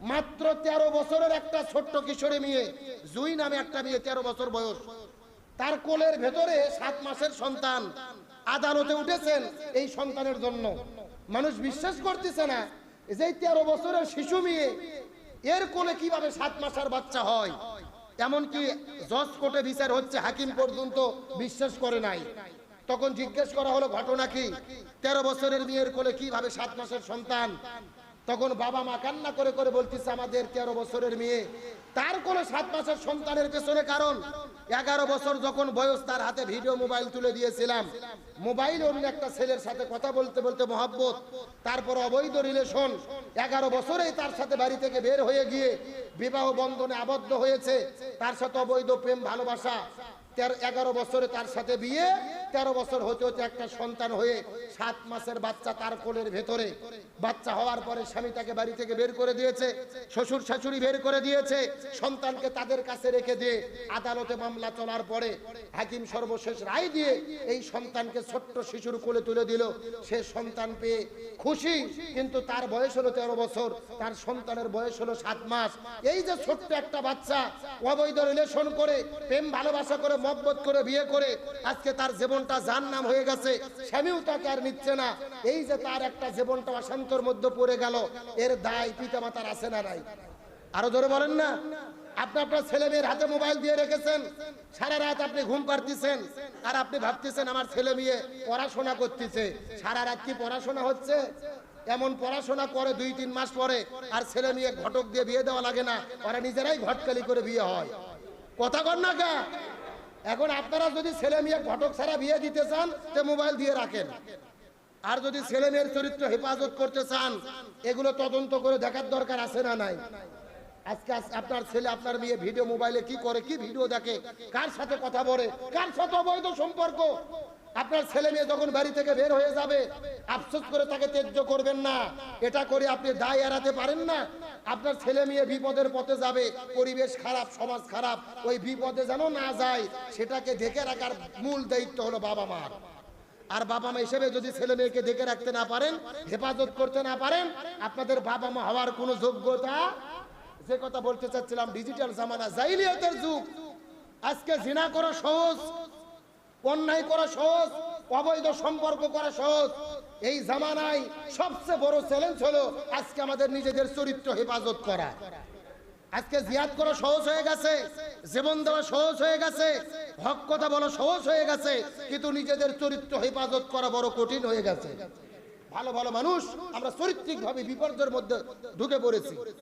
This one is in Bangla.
মাত্র 13 বছরের একটা ছোট্ট কিশোরী মেয়ে, জুই নামে একটা মেয়ে, 13 বছর বয়স, তার কোলের ভেতরে 7 মাসের সন্তান। আদালতে উঠেছেন এই সন্তানের জন্য। মানুষ বিশ্বাস করতেছে না যে 13 বছরের শিশু মেয়ে, এর কোলে কিভাবে 7 মাসের বাচ্চা হয়। এমনকি জজ কোর্টে বিচার হচ্ছে, হাকিম পর্যন্ত বিশ্বাস করে নাই। তখন জিজ্ঞেস করা হলো ঘটনা কি, 13 বছরের মেয়ের কোলে কিভাবে 7 মাসের সন্তান। তখন বাবা মা কান্না করে করে বলতেছে, আমাদের 13 বছরের মেয়ে, তার কোলে 7 মাসের সন্তানের পেছনে কারণ 11 বছর যখন বয়স, তার হাতে ভিডিও মোবাইল তুলে দিয়েছিলাম। মোবাইল অন্য একটা ছেলের সাথে কথা বলতে বলতে মহব্বত, তারপর অবৈধ রিলেশন, 11 বছরেই তার সাথে বাড়ি থেকে বের হয়ে গিয়ে বিবাহ বন্ধনে আবদ্ধ হয়েছে, তার সাথে অবৈধ প্রেম ভালোবাসা, 11 বছরে তার সাথে বিয়ে, 13 বছর হতে হতে একটা সন্তান হয়ে 7 মাসের বাচ্চা তার কোলের ভেতরে। বাচ্চা হওয়ার পরে স্বামী তাকে বাড়ি থেকে বের করে দিয়েছে, শ্বশুর শাশুড়ি বের করে দিয়েছে, সন্তানকে তাদের কাছে রেখে দিয়ে আদালতে মামলা চলার পরে হাকিম সর্বশেষ রায় দিয়ে এই সন্তানকে ছোট্ট শিশুর কোলে তুলে দিল। সে সন্তান পেয়ে খুশি, কিন্তু তার বয়স হলো 13 বছর, তার সন্তানের বয়স হলো 7 মাস। এই যে ছোট্ট একটা বাচ্চা অবৈধ রিলেশন করে, প্রেম ভালোবাসা করে, মহব্বত করে, বিয়ে করে, আজকে তার জীবনটা জাহান্নাম হয়ে গেছে, স্বামীও তাকে আর নিচ্ছে না। এই যে তার একটা জীবনটা অশান্তর মধ্যে পড়ে গেল, এর দায় পিতামাতার আছে না নাই? আরো জোরে বলেন না। আপনি আপনার ছেলে মেয়ের হাতে মোবাইল দিয়ে রেখেছেন, সারা রাত আপনি ঘুম পাড়তেছেন, আর আপনি ভাবতেছেন আমার ছেলে মেয়ে পড়াশোনা করতেছে। সারা রাত কি পড়াশোনা হচ্ছে? এমন পড়াশোনা করে 2-3 মাস পরে আর ছেলে মেয়ে ঘটক দিয়ে বিয়ে দেওয়া লাগে না, ওরা নিজেরাই ঘটকালি করে বিয়ে হয়। কথা কর না কা? এখন আপনারা যদি ছেলে মেয়ে ঘটক ছাড়া বিয়ে দিতে চান, তো মোবাইল দিয়ে রাখেন। আর যদি ছেলে মেয়ের চরিত্র হেফাজত করতে চান, এগুলো তদন্ত করে দেখার দরকার আছে না নাই? আজকে আপনার ছেলে আপনার মেয়ে ভিডিও মোবাইলে কি করে, কি ভিডিও দেখে, কার সাথে কথা বলে, কার সাথে অবৈধ সম্পর্ক। আপনার ছেলে মেয়ে যখন বাড়ি থেকে বের হয়ে যাবে, আফসোস করে তাকে ত্যায্য করবেন না। এটা করে আপনি দায় এড়াতে পারেন না। আপনার ছেলে মেয়ে বিপদের পথে যাবে, পরিবেশ খারাপ, সমাজ খারাপ, ওই বিপদে যেন না যায়, সেটাকে দেখে রাখার মূল দায়িত্ব হলো বাবা মার। আর বাবা মা হিসেবে যদি ছেলে মেয়েকে দেখে রাখতে না পারেন, হেফাজত করতে না পারেন, আপনাদের বাবা মা হওয়ার কোনো যোগ্যতা। যে কথা বলতে চাচ্ছিলাম, ডিজিটাল জামানা, জাইলিয়াতের যুগ। আজকে জিনা করা সহজ, অন্যায় করা সহজ, অবৈধ সম্পর্ক করা সহজ। এই জামানায় সবচেয়ে বড় চ্যালেঞ্জ হলো আজকে আমাদের নিজেদের চরিত্র হেফাজত করা। আজকে জিয়াদ করা সহজ হয়ে গেছে, জীবন দেওয়া সহজ হয়ে গেছে, হক কথা বলা সহজ হয়ে গেছে, কিন্তু নিজেদের চরিত্র হেফাজত করা বড় কঠিন হয়ে গেছে। ভালো ভালো মানুষ আমরা চরিত্রিকভাবে বিপর্যয়ের মধ্যে ঢুকে পড়েছি।